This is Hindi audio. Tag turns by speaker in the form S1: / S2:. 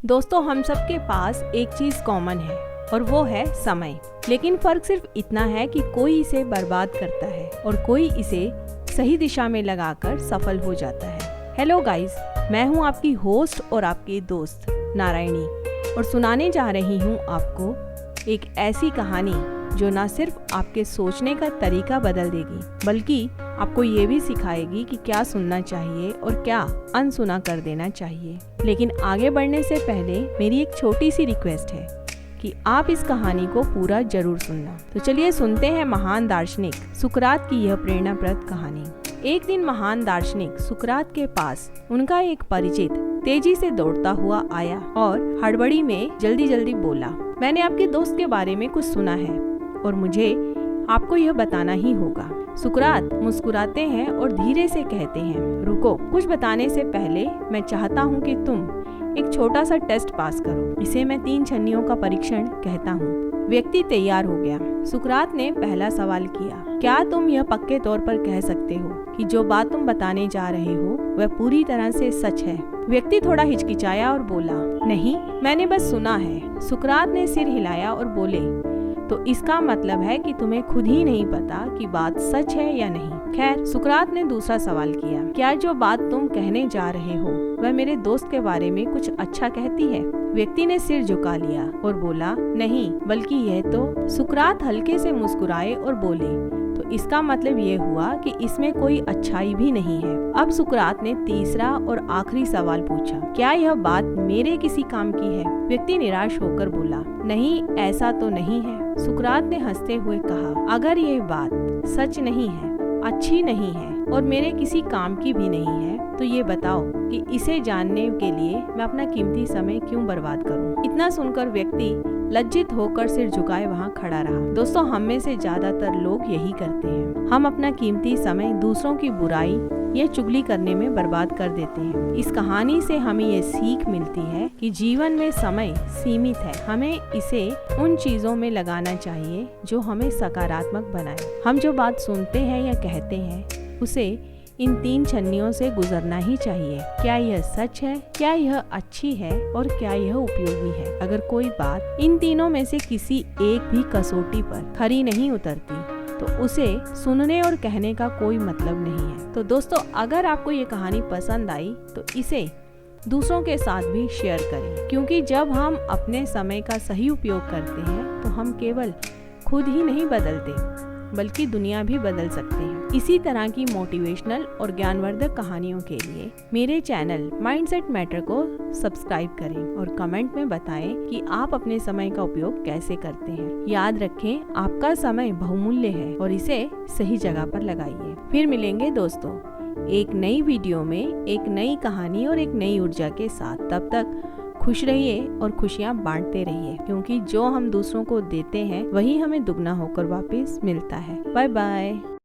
S1: दोस्तों, हम सबके पास एक चीज कॉमन है और वो है समय। लेकिन फर्क सिर्फ इतना है कि कोई इसे बर्बाद करता है और कोई इसे सही दिशा में लगाकर सफल हो जाता है। हेलो गाइस, मैं हूँ आपकी होस्ट और आपकी दोस्त नारायणी और सुनाने जा रही हूँ आपको एक ऐसी कहानी जो ना सिर्फ आपके सोचने का तरीका बदल देगी बल्कि आपको ये भी सिखाएगी कि क्या सुनना चाहिए और क्या अनसुना कर देना चाहिए। लेकिन आगे बढ़ने से पहले मेरी एक छोटी सी रिक्वेस्ट है कि आप इस कहानी को पूरा जरूर सुनना। तो चलिए सुनते हैं महान दार्शनिक सुकरात की यह प्रेरणाप्रद कहानी। एक दिन महान दार्शनिक सुकरात के पास उनका एक परिचित तेजी से दौड़ता हुआ आया और हड़बड़ी में जल्दी जल्दी बोला, मैंने आपके दोस्त के बारे में कुछ सुना है और मुझे आपको यह बताना ही होगा। सुकरात मुस्कुराते हैं और धीरे से कहते हैं, रुको, कुछ बताने से पहले मैं चाहता हूँ कि तुम एक छोटा सा टेस्ट पास करो। इसे मैं 3 छन्नियों का परीक्षण कहता हूँ। व्यक्ति तैयार हो गया। सुकरात ने पहला सवाल किया, क्या तुम यह पक्के तौर पर कह सकते हो कि जो बात तुम बताने जा रहे हो वह पूरी तरह से सच है? व्यक्ति थोड़ा हिचकिचाया और बोला, नहीं, मैंने बस सुना है। सुकरात ने सिर हिलाया और बोले, तो इसका मतलब है कि तुम्हें खुद ही नहीं पता कि बात सच है या नहीं। खैर, सुकरात ने दूसरा सवाल किया, क्या जो बात तुम कहने जा रहे हो वह मेरे दोस्त के बारे में कुछ अच्छा कहती है? व्यक्ति ने सिर झुका लिया और बोला, नहीं, बल्कि यह तो। सुकरात हल्के से मुस्कुराए और बोले, तो इसका मतलब ये हुआ कि इसमें कोई अच्छाई भी नहीं है। अब सुकरात ने तीसरा और आखिरी सवाल पूछा, क्या यह बात मेरे किसी काम की है? व्यक्ति निराश होकर बोला, नहीं, ऐसा तो नहीं है। सुकरात ने हंसते हुए कहा, अगर ये बात सच नहीं है, अच्छी नहीं है और मेरे किसी काम की भी नहीं है, तो ये बताओ कि इसे जानने के लिए मैं अपना कीमती समय क्यों बर्बाद करूं? इतना सुनकर व्यक्ति लज्जित होकर सिर झुकाए वहां खड़ा रहा। दोस्तों, हम में से ज्यादातर लोग यही करते हैं। हम अपना कीमती समय दूसरों की बुराई या चुगली करने में बर्बाद कर देते हैं। इस कहानी से हमें ये सीख मिलती है कि जीवन में समय सीमित है। हमें इसे उन चीजों में लगाना चाहिए जो हमें सकारात्मक बनाए। हम जो बात सुनते हैं या कहते हैं उसे इन 3 छन्नियों से गुजरना ही चाहिए। क्या यह सच है, क्या यह अच्छी है और क्या यह उपयोगी है? अगर कोई बात इन तीनों में से किसी एक भी कसौटी पर खरी नहीं उतरती तो उसे सुनने और कहने का कोई मतलब नहीं है। तो दोस्तों, अगर आपको ये कहानी पसंद आई तो इसे दूसरों के साथ भी शेयर करें, क्योंकि जब हम अपने समय का सही उपयोग करते हैं तो हम केवल खुद ही नहीं बदलते बल्कि दुनिया भी बदल सकते हैं। इसी तरह की मोटिवेशनल और ज्ञानवर्धक कहानियों के लिए मेरे चैनल माइंडसेट मैटर को सब्सक्राइब करें और कमेंट में बताएं कि आप अपने समय का उपयोग कैसे करते हैं। याद रखें, आपका समय बहुमूल्य है और इसे सही जगह पर लगाइए। फिर मिलेंगे दोस्तों एक नई वीडियो में एक नई कहानी और एक नई ऊर्जा के साथ। तब तक खुश रहिए और खुशियाँ बांटते रहिए, क्योंकि जो हम दूसरों को देते हैं वही हमें दुगना होकर वापस मिलता है। Bye bye.